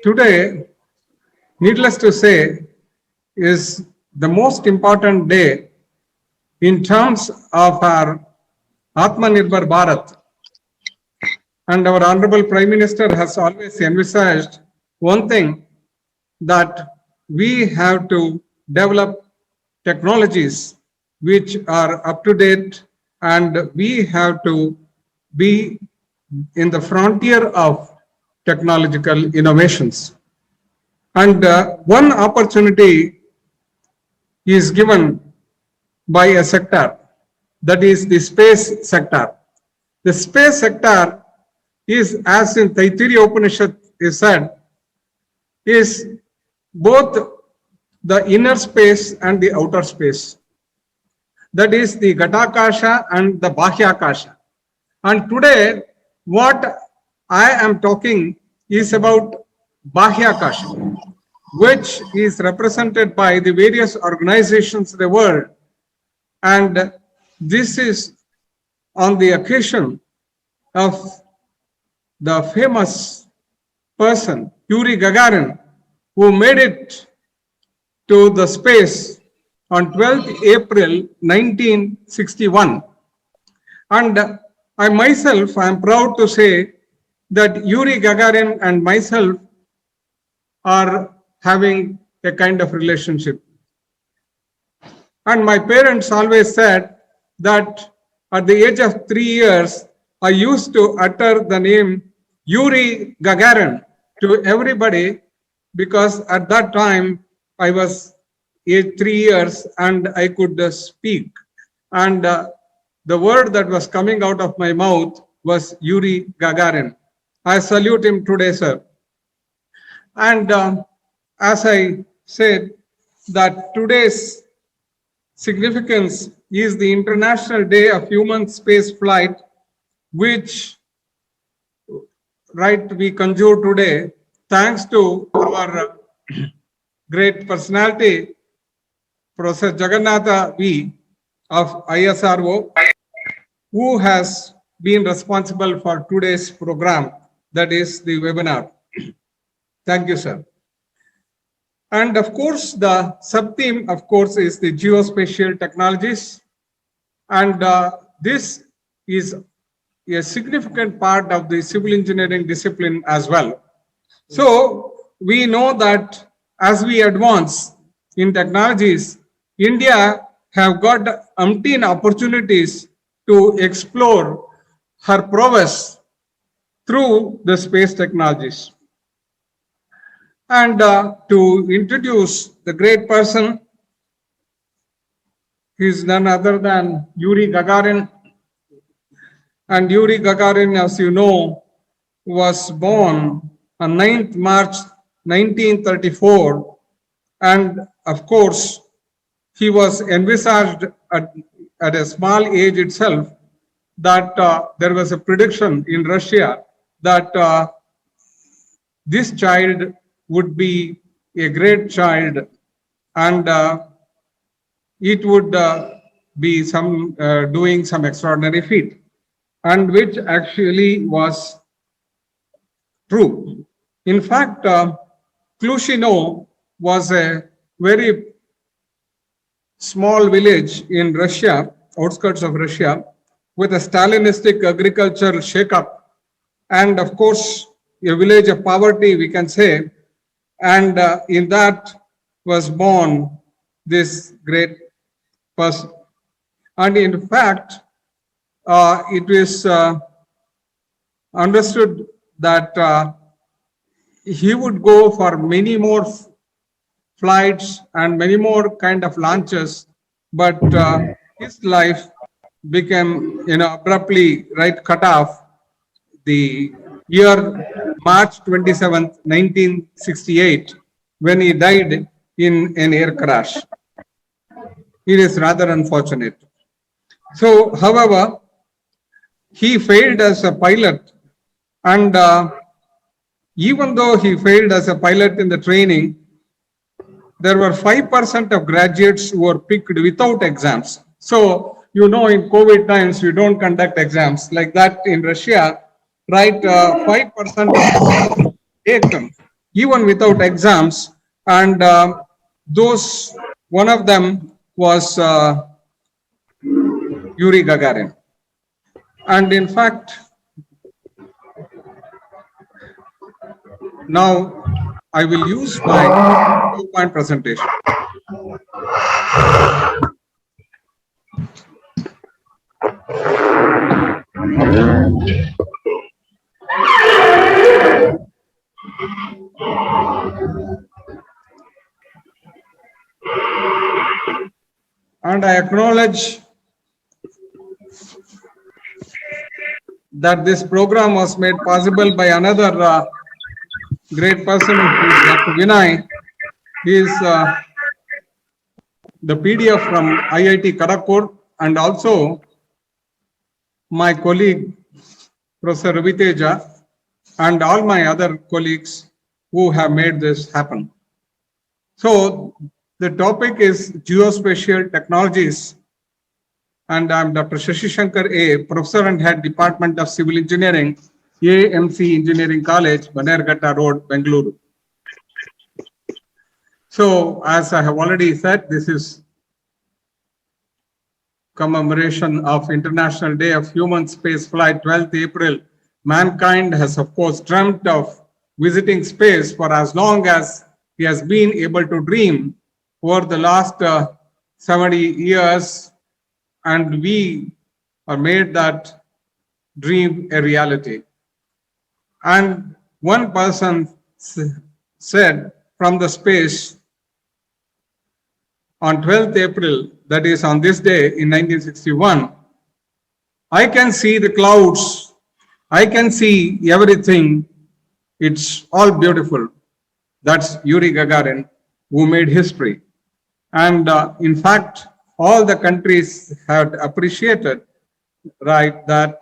Today, needless to say, is the most important day in terms of our Atmanirbhar Bharat. And our Honorable Prime Minister has always envisaged one thing, that we have to develop technologies which are up to date, and we have to be in the frontier of technological innovations. And one opportunity is given by a sector, that is the space sector. The space sector is, as in Taittiriya Upanishad is said, is both the inner space and the outer space. That is the Ghatakasha and the Bahyakasha. And today, what I am talking is about Bahyakasha, which is represented by the various organizations in the world. And this is on the occasion of the famous person, Yuri Gagarin, who made it to the space on 12th April 1961. And I myself, I am proud to say that Yuri Gagarin and myself are having a kind of relationship. And my parents always said that at the age of 3 years, I used to utter the name Yuri Gagarin to everybody, because at that time I was age 3 years and I could speak. And the word that was coming out of my mouth was Yuri Gagarin. I salute him today, sir. And as I said, that today's significance is the International Day of Human Space Flight, which we conjure today thanks to our great personality, Professor Jagannatha V of ISRO, who has been responsible for today's program, that is the webinar. Thank you, sir. And of course, the sub-theme, of course, is the geospatial technologies. And this is a significant part of the civil engineering discipline as well. So we know that as we advance in technologies, India have got umpteen opportunities to explore her prowess through the space technologies. And to introduce the great person, he is none other than Yuri Gagarin. And Yuri Gagarin, as you know, was born on 9th March 1934. And of course, he was envisaged at a small age itself that there was a prediction in Russia that this child would be a great child, and it would be doing some extraordinary feat, and which actually was true. In fact, Klushino was a very small village in Russia, outskirts of Russia, with a Stalinistic agricultural shakeup, and of course, a village of poverty, we can say. And in that was born this great person. And in fact, it is understood that he would go for many more flights and many more kind of launches, but his life became, abruptly cut off the year March 27th, 1968, when he died in an air crash. It is rather unfortunate. So, however, he failed as a pilot, and even though he failed as a pilot in the training, there were 5% of graduates who were picked without exams. So, in COVID times, we don't conduct exams like that in Russia, right? 5% taken even without exams, and those one of them was Yuri Gagarin. And in fact, now I will use my PowerPoint presentation. And I acknowledge that this program was made possible by another great person, who is Dr. Vinay. He is the PDF from IIT Kharagpur, and also my colleague, Professor Ravi Teja, and all my other colleagues who have made this happen. So the topic is geospatial technologies, and I'm Dr. Shashi Shankar A, Professor and Head, Department of Civil Engineering, AMC Engineering College, Bannerghatta Road, Bengaluru. So as I have already said, this is commemoration of International Day of Human Space Flight, 12th April. Mankind has, of course, dreamt of visiting space for as long as he has been able to dream over the last 70 years, and we are made that dream a reality. And one person said from the space on 12th April, that is on this day in 1961, I can see the clouds, I can see everything, it's all beautiful. That's Yuri Gagarin, who made history. And in fact, all the countries had appreciated, right, that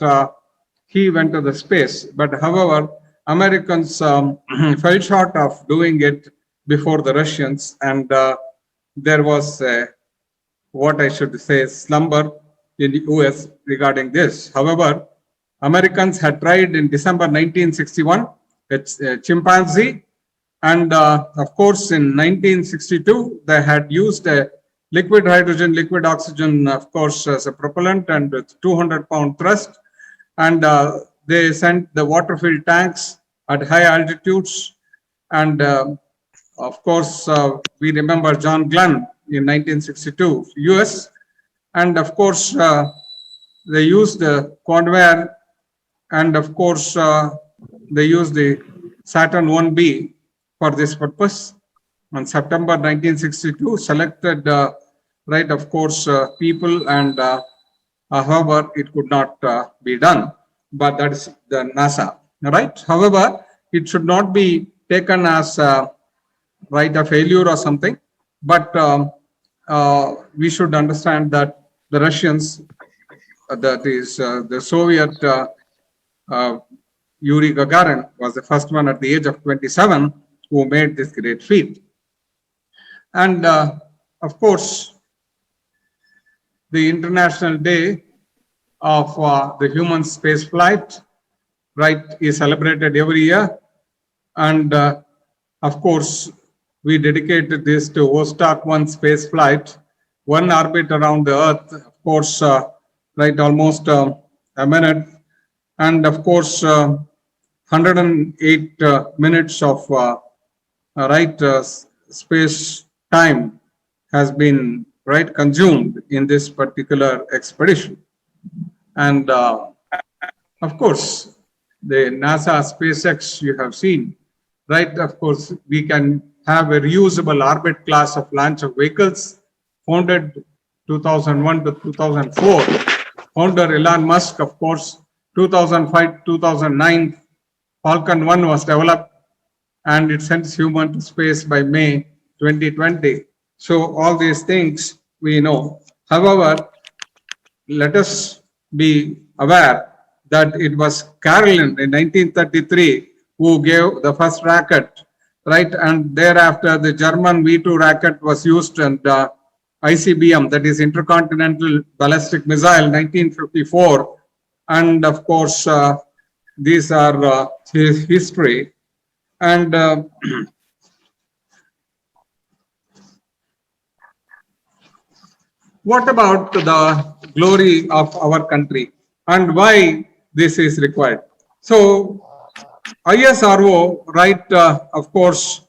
he went to the space. But however, Americans fell short of doing it before the Russians, and there was what I should say, slumber in the US regarding this. However, Americans had tried in December 1961, it's a chimpanzee, and of course in 1962 they had used a liquid hydrogen, liquid oxygen, of course, as a propellant, and with 200-pound thrust, and they sent the water-filled tanks at high altitudes, and of course we remember John Glenn in 1962 US, and of course they used the Convair, and of course they used the Saturn 1B for this purpose. On September 1962, selected right, of course, people, and however it could not be done, but that is the NASA, right? However, it should not be taken as right, a failure or something, but we should understand that the Russians, that is the Soviet Yuri Gagarin was the first one at the age of 27 who made this great feat. And of course, the International Day of the human space flight, right, is celebrated every year. And of course, we dedicated this to Vostok 1 space flight, one orbit around the Earth, of course, right, almost a minute. And of course, 108 minutes of right, space time has been, right, consumed in this particular expedition. And of course, the NASA SpaceX you have seen, right? Of course, we can have a reusable orbit class of launch of vehicles, founded 2001 to 2004. Founder Elon Musk, of course, 2005 2009, Falcon 1 was developed, and it sends human to space by May 2020. So all these things we know. However, let us be aware that it was Caroline in 1933 who gave the first rocket, right? And thereafter the German V2 rocket was used, and ICBM, that is Intercontinental Ballistic Missile, 1954. And of course, these are his history. And what about the glory of our country and why this is required? So, ISRO, right, of course,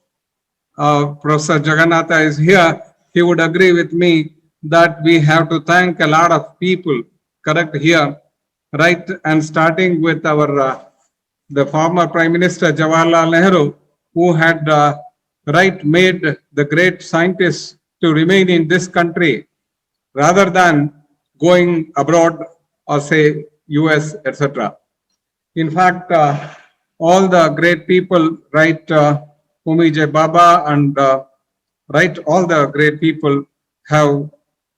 Professor Jagannatha is here. He would agree with me that we have to thank a lot of people, correct, here, right, and starting with our the former Prime Minister Jawaharlal Nehru, who had right made the great scientists to remain in this country rather than going abroad or say US, etc. In fact, all the great people, right, Homi J. Baba and right, all the great people have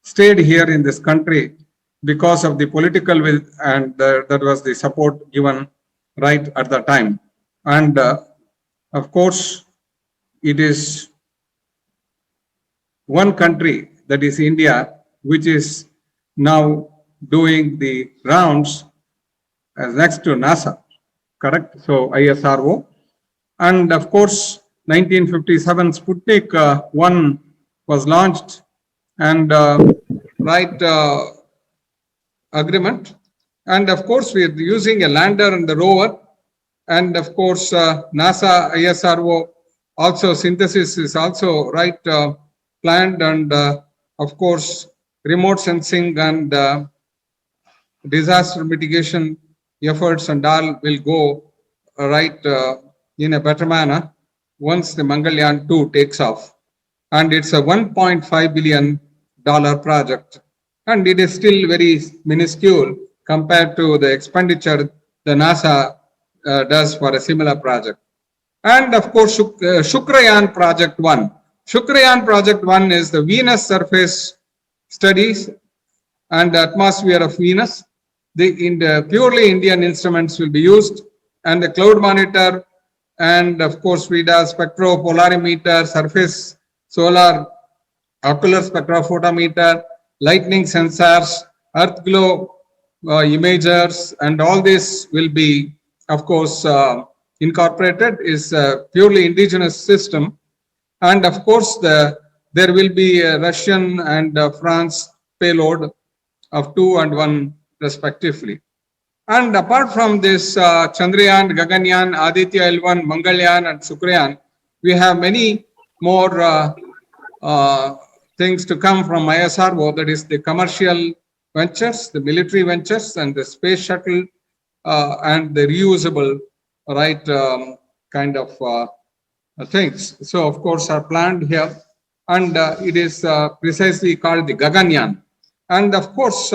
stayed here in this country because of the political will, and that was the support given right at the time. And of course, it is one country, that is India, which is now doing the rounds as next to NASA, correct? So ISRO. And of course, 1957 Sputnik 1 was launched, and right agreement. And of course, we are using a lander and the rover. And of course, NASA, ISRO, also synthesis is also right planned. And of course, remote sensing and disaster mitigation efforts and all will go right in a better manner once the Mangalyaan 2 takes off. And it's a $1.5 billion project. And it is still very minuscule compared to the expenditure the NASA does for a similar project. And of course, Shukrayaan Project 1. Shukrayaan Project 1 is the Venus surface studies and the atmosphere of Venus. The purely Indian instruments will be used, and the cloud monitor, and of course VIDA spectropolarimeter, surface solar ocular spectrophotometer, lightning sensors, earth glow imagers, and all this will be, of course, incorporated. Is a purely indigenous system. And of course, there will be a Russian and France payload of 2 and 1 respectively. And apart from this Chandrayaan, Gaganyaan, Aditya L1, Mangalyaan and Shukrayaan, we have many more things to come from ISRO, that is the commercial ventures, the military ventures, and the space shuttle and the reusable right kind of things. So of course are planned here, and it is precisely called the Gaganyaan. And of course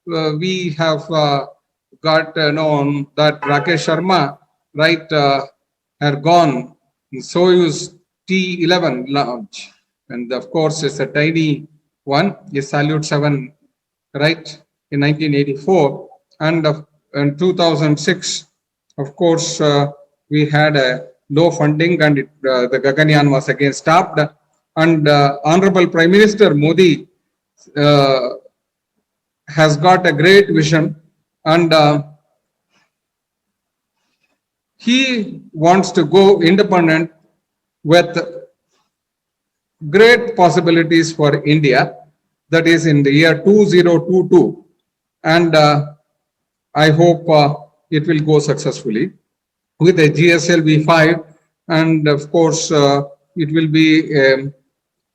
we have got known that Rakesh Sharma right had gone in Soyuz T11 launch, and of course it's a tiny one, is Salyut 7 right in 1984, and in 2006 of course we had a low funding, and the Gaganyaan was again stopped. And Honorable Prime Minister Modi has got a great vision, and he wants to go independent with great possibilities for India, that is in the year 2022. And I hope it will go successfully with a GSL V5, and of course it will be a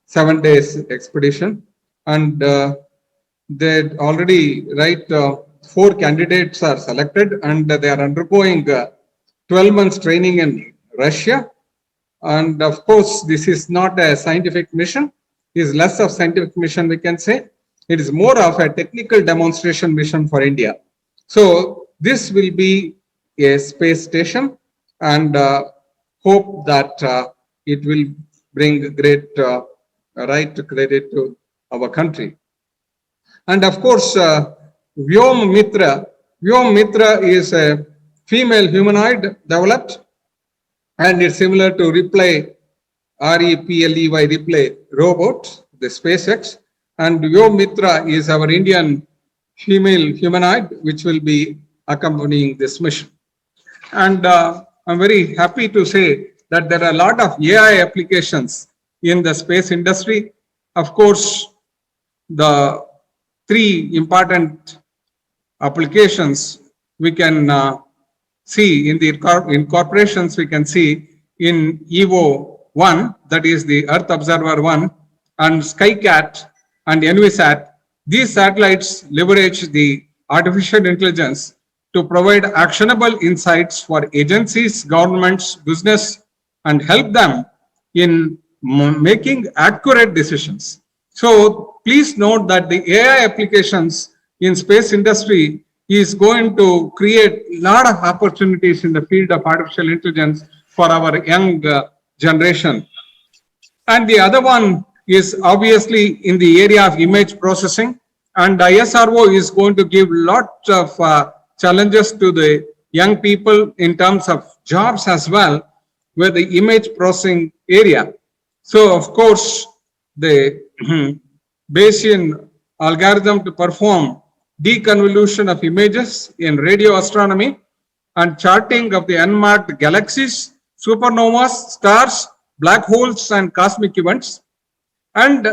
7 days expedition. And they already 4 candidates are selected, and they are undergoing 12 months training in Russia. And of course, this is not a scientific mission. It is less of scientific mission, we can say. It is more of a technical demonstration mission for India. So this will be a space station, and hope that it will bring great credit to our country. And of course, Vyom Mitra. Vyom Mitra is a female humanoid developed, and it's similar to Replay, REPLEY Replay robot, the SpaceX. And Vyom Mitra is our Indian female humanoid, which will be accompanying this mission. And I'm very happy to say that there are a lot of AI applications in the space industry. Of course, the three important applications we can see in the incorporations, we can see in EVO 1, that is the Earth Observer 1, and SkyCat and ENVISAT. These satellites leverage the artificial intelligence to provide actionable insights for agencies, governments, business, and help them in making accurate decisions. So please note that the AI applications in space industry is going to create a lot of opportunities in the field of artificial intelligence for our young generation. And the other one is obviously in the area of image processing, and ISRO is going to give lots of challenges to the young people in terms of jobs as well, with the image processing area. So of course, the Bayesian algorithm to perform deconvolution of images in radio astronomy and charting of the unmarked galaxies, supernovas, stars, black holes, and cosmic events. And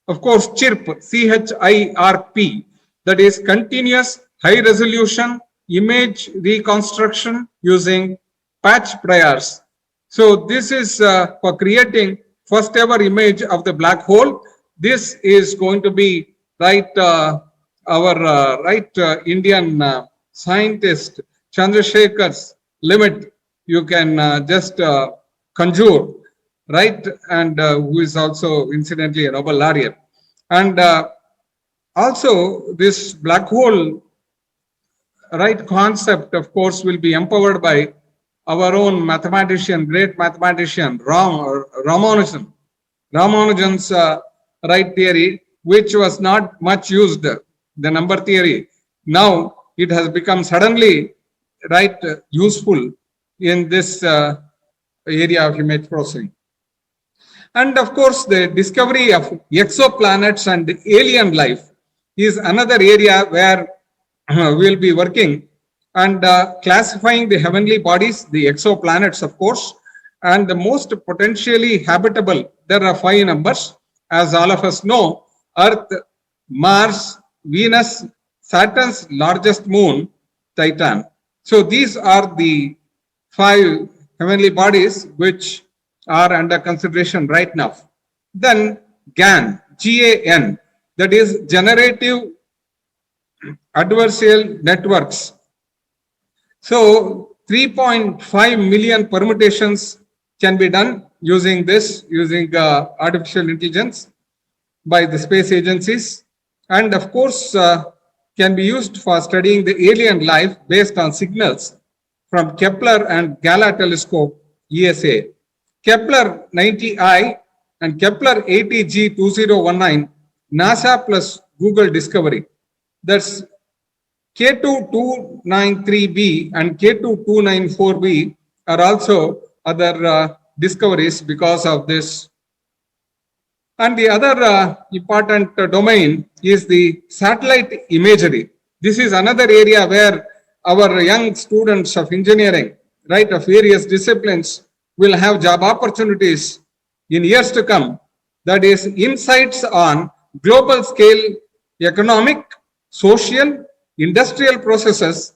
of course, CHIRP, CHIRP, that is continuous high resolution image reconstruction using patch priors. So this is for creating first ever image of the black hole. This is going to be our Indian scientist Chandrasekhar's limit. You can just conjure, right? And who is also incidentally a Nobel laureate. And also this black hole, right, concept, of course, will be empowered by our own mathematician, great mathematician, Ramanujan. Ramanujan's right theory, which was not much used, the number theory. Now it has become suddenly useful in this area of image processing. And of course, the discovery of exoplanets and alien life is another area where we'll be working, and classifying the heavenly bodies, the exoplanets, of course, and the most potentially habitable. There are 5 numbers, as all of us know: Earth, Mars, Venus, Saturn's largest moon, Titan. So these are the 5 heavenly bodies which are under consideration right now. Then GAN, GAN, that is generative adversarial networks. So 3.5 million permutations can be done using this, using artificial intelligence by the space agencies, and of course can be used for studying the alien life based on signals from Kepler and Gala telescope, ESA. Kepler 90I and Kepler 80G 2019, NASA plus Google Discovery. That's K2293b and K2294b are also other discoveries because of this. And the other important domain is the satellite imagery. This is another area where our young students of engineering, right, of various disciplines, will have job opportunities in years to come. That is, insights on global scale economic, social, industrial processes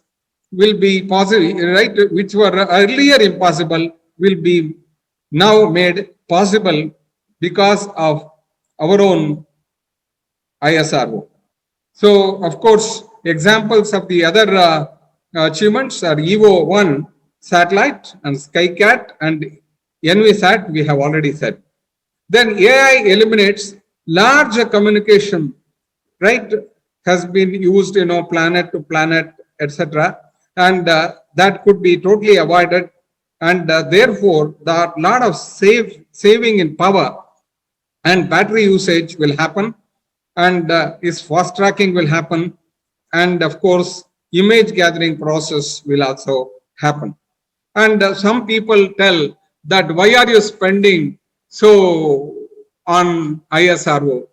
will be possible, right, which were earlier impossible, will be now made possible because of our own ISRO. So, of course, examples of the other achievements are EVO 1 satellite and SkyCat and ENVISAT, we have already said. Then AI eliminates large communication, right, has been used, planet to planet, etc. And that could be totally avoided. And therefore, there are a lot of saving in power and battery usage will happen, and is fast tracking will happen. And of course, image gathering process will also happen. And some people tell that why are you spending so on ISRO?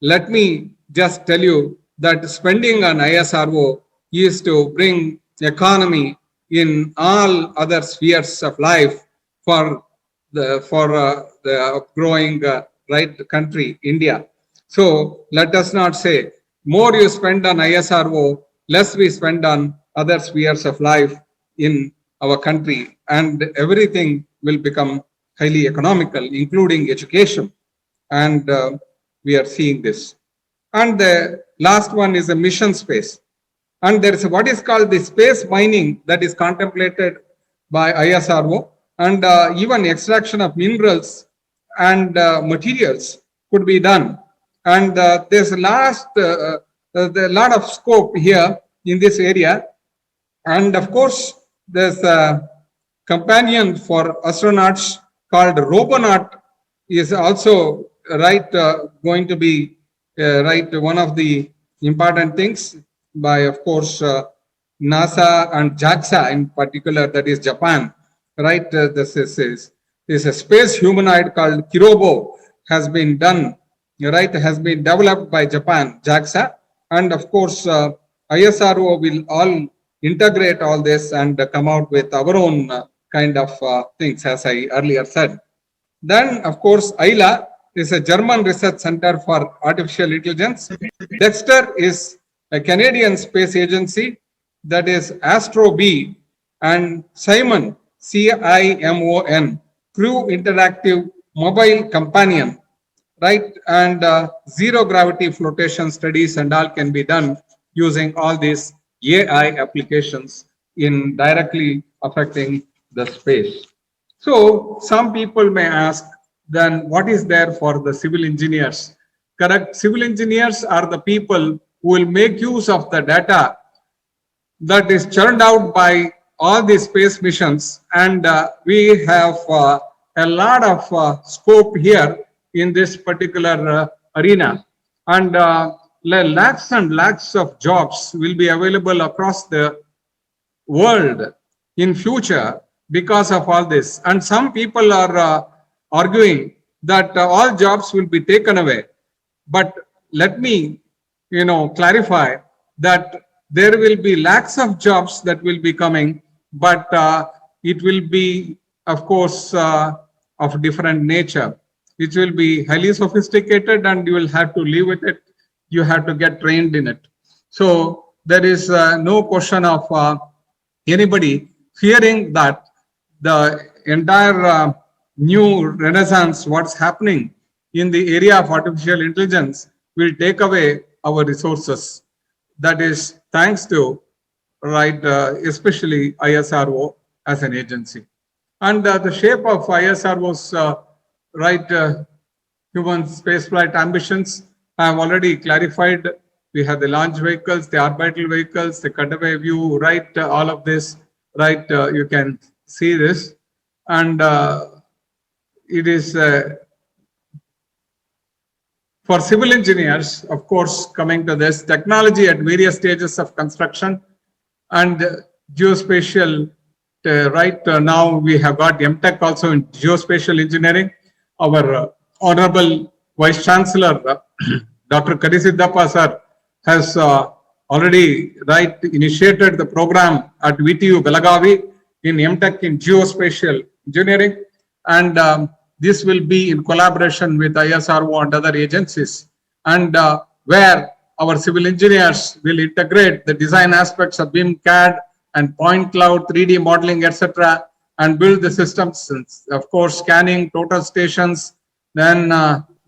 Let me just tell you that spending on ISRO is to bring economy in all other spheres of life for the growing right country, India. So let us not say more you spend on ISRO, less we spend on other spheres of life in our country, and everything will become highly economical, including education. And we are seeing this. And the last one is a mission space. And there is what is called the space mining that is contemplated by ISRO, and even extraction of minerals and materials could be done. And there's a lot of scope here in this area. And of course, there's a companion for astronauts called Robonaut is also going to be one of the important things by, of course, NASA and JAXA in particular, that is Japan, right? This is a space humanoid called Kirobo has been done, right? Has been developed by Japan, JAXA, and of course, ISRO will all integrate all this and come out with our own kind of things, as I earlier said. Then, of course, ILA is a German research center for artificial intelligence. Dexter is a Canadian space agency, that is AstroB, and Simon, CIMON, Crew Interactive Mobile Companion, right? And zero gravity flotation studies and all can be done using all these AI applications in directly affecting the space. So some people may ask, then what is there for the civil engineers? Correct. Civil engineers are the people who will make use of the data that is churned out by all these space missions. And we have a lot of scope here in this particular arena. And lakhs and lakhs of jobs will be available across the world in future because of all this. And some people are arguing that all jobs will be taken away. But let me, clarify that there will be lakhs of jobs that will be coming, but it will be, of course, of different nature. It will be highly sophisticated and you will have to live with it. You have to get trained in it. So there is no question of anybody fearing that the entire new renaissance, what's happening in the area of artificial intelligence, will take away our resources. That is thanks to, especially ISRO as an agency. And the shape of ISRO's, human spaceflight ambitions, I have already clarified. We have the launch vehicles, the orbital vehicles, the cutaway view, all of this, you can see this. And it is for civil engineers, of course, coming to this, technology at various stages of construction and geospatial, now we have got MTech also in geospatial engineering. Our Honorable Vice Chancellor, Dr. Karisiddappa sir, has already initiated the program at VTU Belagavi in MTech in geospatial engineering. And this will be in collaboration with ISRO and other agencies, and where our civil engineers will integrate the design aspects of BIM, CAD, and point cloud, 3D modeling, etc., and build the systems. Of course, scanning, total stations, then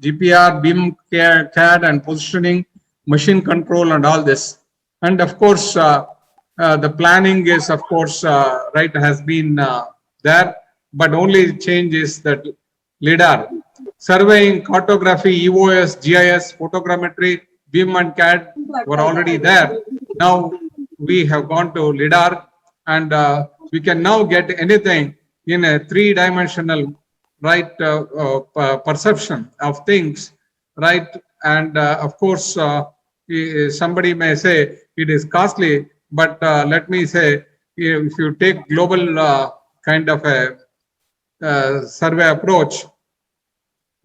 GPR, BIM, CAD, and positioning, machine control, and all this. And of course, the planning is, of course, has been there, but only change is that LIDAR, surveying, cartography, EOS, GIS, photogrammetry, BIM and CAD were already there. Now we have gone to LIDAR, and we can now get anything in a three-dimensional perception of things, and of course somebody may say it is costly, but let me say, if you take global kind of a survey approach,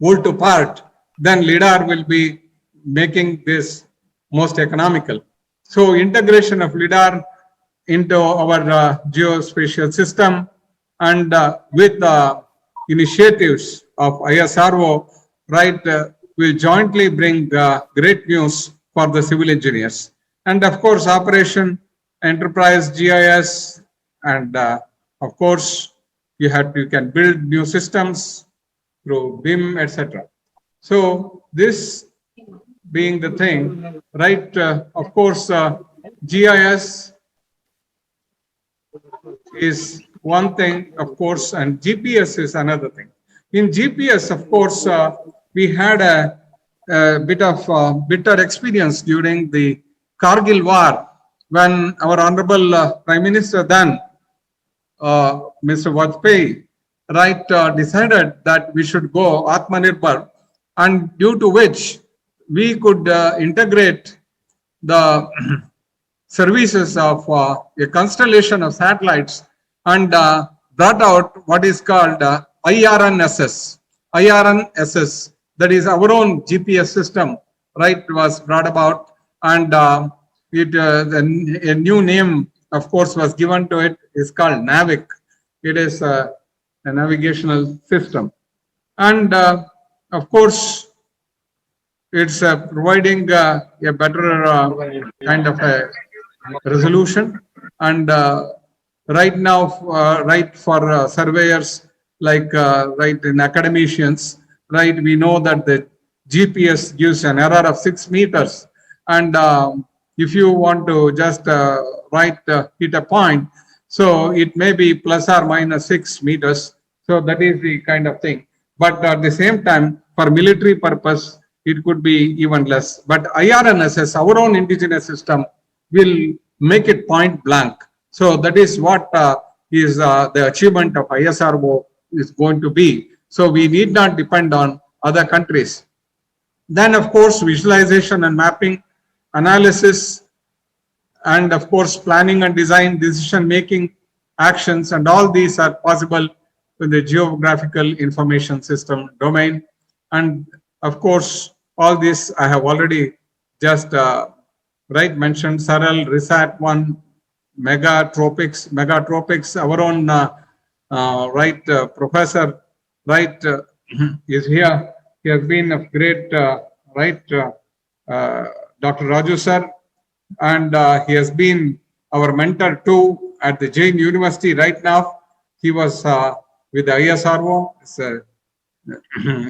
wool to part, then LIDAR will be making this most economical. So integration of LIDAR into our geospatial system, and with initiatives of ISRO, right, will jointly bring great news for the civil engineers. And of course, Operation Enterprise GIS, and of course, you can build new systems through BIM, etc. So this being the thing, right? Of course, GIS is one thing, of course, and GPS is another thing. In GPS, of course, we had a bit of bitter experience during the Kargil war when our Honorable Prime Minister then, Mr. Vajpayee, right, decided that we should go Atmanirbhar, and due to which we could integrate the services of a constellation of satellites and brought out what is called IRNSS. IRNSS, that is our own GPS system, right, was brought about, and a new name, of course, was given to it, is called NAVIC. It is a navigational system. And of course, it's providing a better kind of a resolution. And right now, right, for surveyors, like right, in academicians, right, we know that the GPS gives an error of 6 meters, and if you want to just hit a point, so it may be plus or minus 6 meters. So that is the kind of thing. But at the same time, for military purpose, it could be even less. But IRNSS, our own indigenous system, will make it point blank. So that is what is the achievement of ISRO is going to be. So we need not depend on other countries. Then, of course, visualization and mapping, analysis, and of course, planning and design, decision making, actions, and all these are possible with the geographical information system domain. And of course, all this I have already just mentioned. SARAL, RISAT-1, Megatropics, our own professor, is here. He has been of great, Dr. Raju sir, and he has been our mentor too at the Jain University right now. He was with the ISRO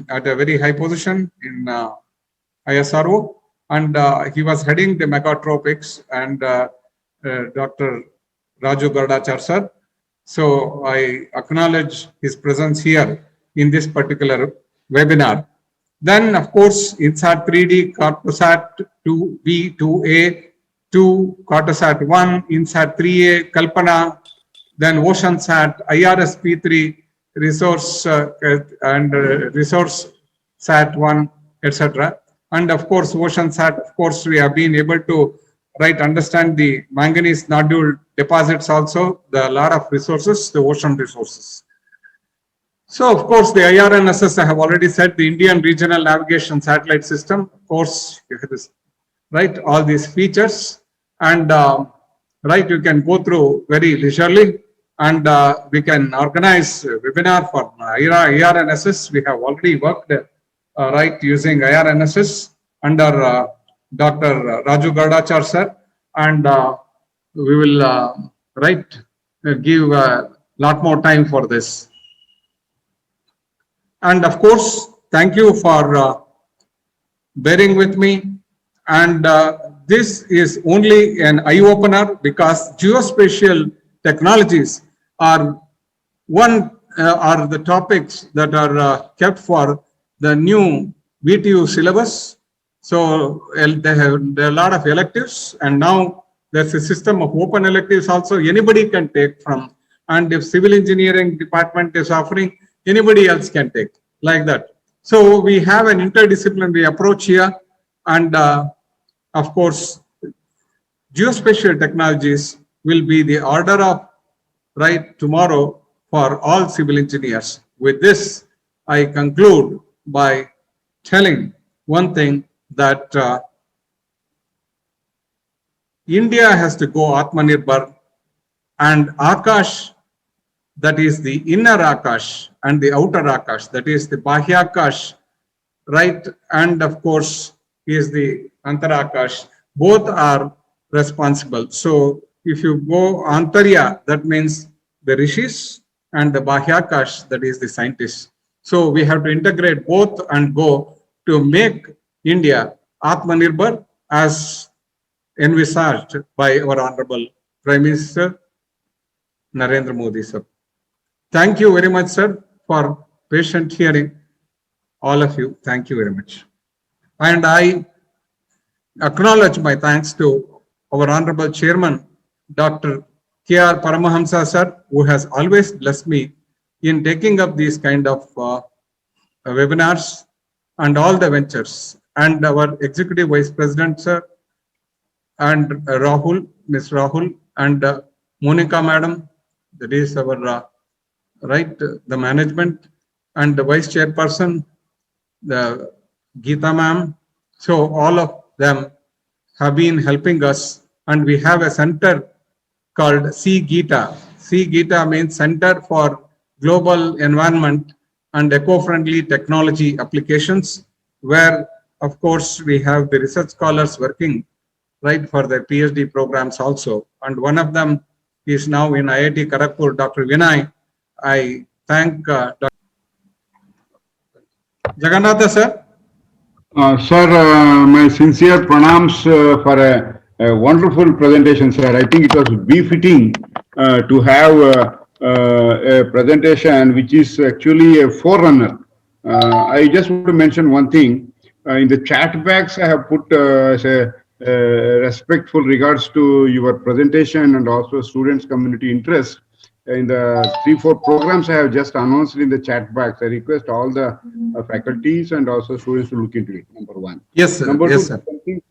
at a very high position in ISRO, and he was heading the Megatropics, and Dr. Raju Gardachar sir. So I acknowledge his presence here in this particular webinar. Then, of course, INSAT 3D, Cartosat 2B, 2A, 2, Cartosat 1, INSAT 3A, Kalpana, then OceanSat, IRS-P3, Resource and Resource Sat 1, etc. And of course, OceanSat, of course, we have been able to understand the manganese nodule deposits also, the lot of resources, the ocean resources. So, of course, the IRNSS, I have already said, the Indian Regional Navigation Satellite System, of course, all these features, and you can go through very leisurely, and we can organize a webinar for IRNSS. We have already worked using IRNSS under Dr. Raju Gardachar sir, and we will give a lot more time for this. And of course, thank you for bearing with me. And this is only an eye-opener, because geospatial technologies are the topics that are kept for the new VTU syllabus. So there are a lot of electives, and now there's a system of open electives also anybody can take from. And if civil engineering department is offering, anybody else can take, like that. So we have an interdisciplinary approach here, and of course, geospatial technologies will be the order of tomorrow for all civil engineers. With this, I conclude by telling one thing, that India has to go Atmanirbhar, and Akash that is the inner Akash, and the outer Akash, that is the Bahyakash, right? And of course, is the Antarakash. Both are responsible. So if you go Antarya, that means the rishis, and the Bahyakash, that is the scientists. So we have to integrate both and go to make India Atmanirbhar as envisaged by our Honorable Prime Minister Narendra Modi, sir. Thank you very much, sir, for patient hearing. All of you, thank you very much. And I acknowledge my thanks to our Honorable Chairman, Dr. K.R. Paramahamsa, sir, who has always blessed me in taking up these kind of webinars and all the ventures. And our Executive Vice President, sir, and Rahul, Ms. Rahul, and Monica, Madam, that is our the management, and the Vice Chairperson, the Geeta Ma'am. So all of them have been helping us, and we have a center called C-Geeta. C-Geeta means Center for Global Environment and Eco-Friendly Technology Applications, where of course we have the research scholars working for their PhD programs also. And one of them is now in IIT Kharagpur, Dr. Vinay. I thank Dr. Jagannatha, sir. Sir, my sincere pranams for a wonderful presentation, sir. I think it was befitting to have a presentation which is actually a forerunner. I just want to mention one thing. In the chat box, I have put as a respectful regards to your presentation and also students' community interest. In the 3-4 programs I have just announced in the chat box, I request all the faculties and also students to look into it. Number one. Yes, sir. Number yes, two,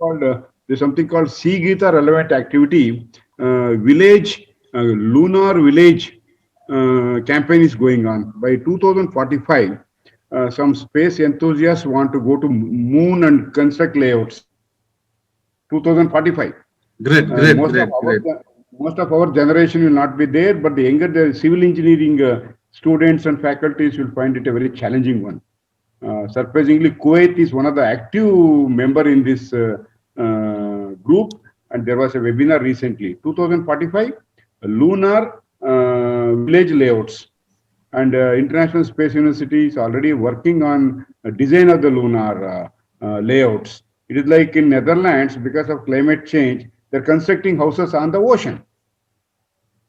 sir. there's something called C-Geeta relevant activity. Village, lunar village campaign is going on. By 2045, some space enthusiasts want to go to moon and construct layouts. 2045. Great. Most of our generation will not be there, but the younger civil engineering students and faculties will find it a very challenging one. Surprisingly, Kuwait is one of the active member in this group, and there was a webinar recently. 2045, lunar village layouts, and International Space University is already working on a design of the lunar layouts. It is like in Netherlands, because of climate change, they're constructing houses on the ocean.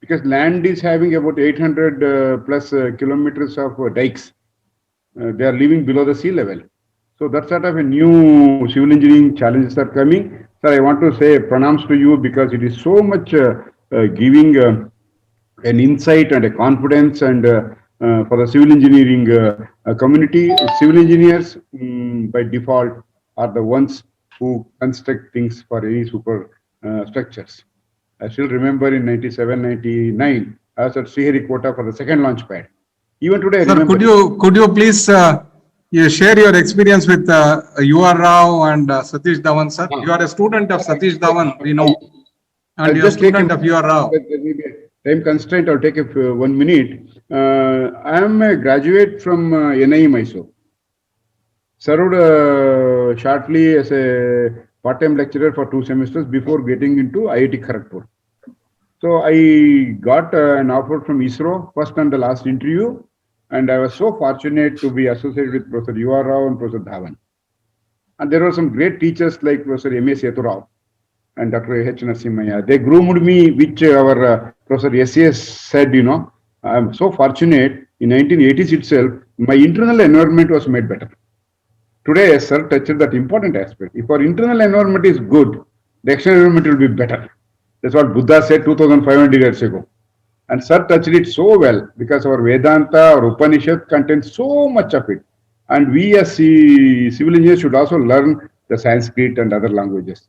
Because land is having about 800 plus kilometers of dikes. They are living below the sea level. So that sort of a new civil engineering challenges are coming. Sir, I want to say pranams to you because it is so much giving an insight and a confidence and for the civil engineering community. Civil engineers by default are the ones who construct things for any super structures. I still remember in 97, 99, I was at Sriharikota for the second launch pad. Even today, sir, I remember. Could you please you share your experience with U.R. Rao and Satish Dhawan, sir? You are a student of Satish Dhawan, we know, and you are a student of U.R. Rao. Time constraint, I'll take 1 minute. I am a graduate from NIE Mysore. Served shortly as a part-time lecturer for 2 semesters before getting into IIT Kharagpur. So I got an offer from ISRO, first and the last interview, and I was so fortunate to be associated with Professor U.R. Rao and Professor Dhawan. And there were some great teachers like Professor M.A. Setu Rao and Dr. H. Narasimhaya. They groomed me, which our Professor S.S. said, you know, I'm so fortunate in 1980s itself, my internal environment was made better. Today, sir touched that important aspect. If our internal environment is good, the external environment will be better. That's what Buddha said 2500 years ago. And sir touched it so well because our Vedanta, our Upanishad contains so much of it. And we as civil engineers should also learn the Sanskrit and other languages.